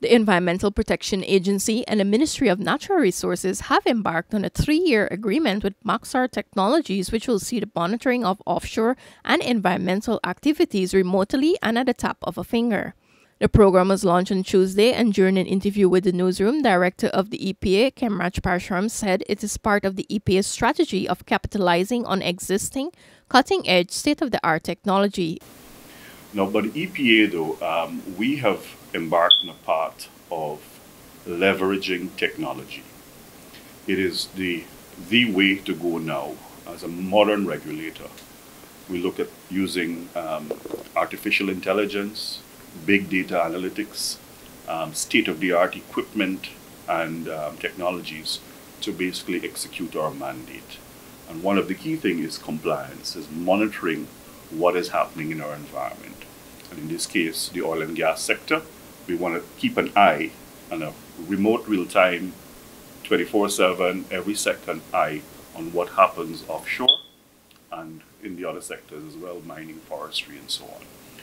The Environmental Protection Agency and the Ministry of Natural Resources have embarked on a 3-year agreement with Maxar Technologies, which will see the monitoring of offshore and environmental activities remotely and at the tap of a finger. The program was launched on Tuesday, and during an interview with the newsroom, Director of the EPA, Kemraj Parshuram, said it is part of the EPA's strategy of capitalizing on existing, cutting-edge, state-of-the-art technology. Now, but the EPA, though, we have embarked on a path of leveraging technology. It is the way to go now as a modern regulator. We look at using artificial intelligence, big data analytics, state-of-the-art equipment and technologies to basically execute our mandate. And one of the key things is compliance, is monitoring what is happening in our environment. And in this case, the oil and gas sector, we want to keep an eye on a remote real-time, 24/7, every second eye on what happens offshore and in the other sectors as well, mining, forestry, and so on.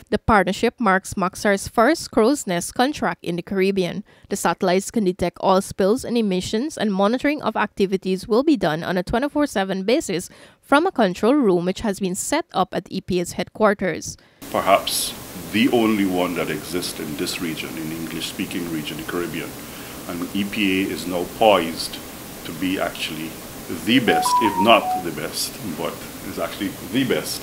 The partnership marks Maxar's first crow's nest contract in the Caribbean. The satellites can detect oil spills and emissions, and monitoring of activities will be done on a 24/7 basis from a control room which has been set up at EPA's headquarters. Perhaps the only one that exists in this region, in the English-speaking region, the Caribbean. And EPA is now poised to be actually the best, if not the best, but is actually the best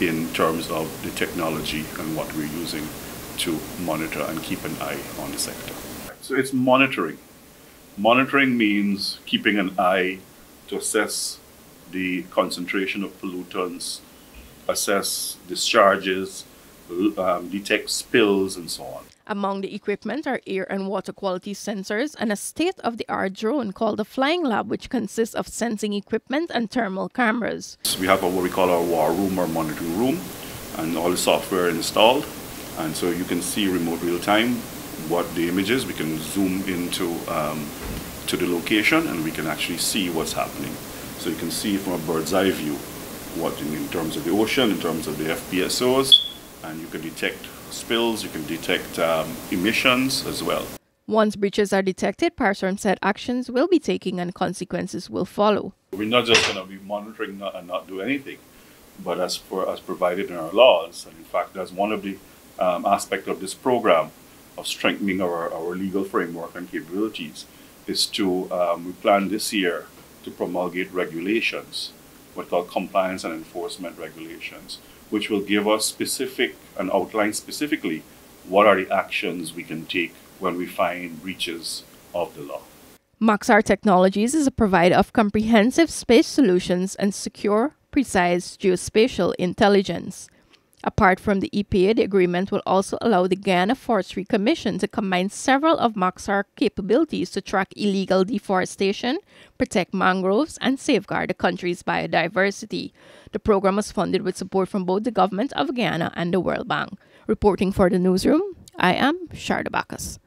in terms of the technology and what we're using to monitor and keep an eye on the sector. So it's monitoring. Monitoring means keeping an eye to assess the concentration of pollutants, assess discharges, detect spills, and so on. Among the equipment are air and water quality sensors and a state-of-the-art drone called the Flying Lab, which consists of sensing equipment and thermal cameras. So we have what we call our war room or monitoring room, and all the software installed. And so you can see remote real-time what the image is. We can zoom into to the location, and we can actually see what's happening. So you can see from a bird's eye view what in terms of the ocean, in terms of the FPSOs, and you can detect spills, you can detect emissions as well. Once breaches are detected, Parshuram said actions will be taken and consequences will follow. We're not just going to be monitoring and not do anything, but as provided in our laws, and in fact that's one of the aspects of this program of strengthening our legal framework and capabilities, is to, we plan this year to promulgate regulations, what we call compliance and enforcement regulations, which will give us specific and outline specifically what are the actions we can take when we find breaches of the law. Maxar Technologies is a provider of comprehensive space solutions and secure, precise geospatial intelligence. Apart from the EPA, the agreement will also allow the Guyana Forestry Commission to combine several of Maxar capabilities to track illegal deforestation, protect mangroves, and safeguard the country's biodiversity. The program was funded with support from both the government of Guyana and the World Bank. Reporting for the newsroom, I am Sharda Bacchus.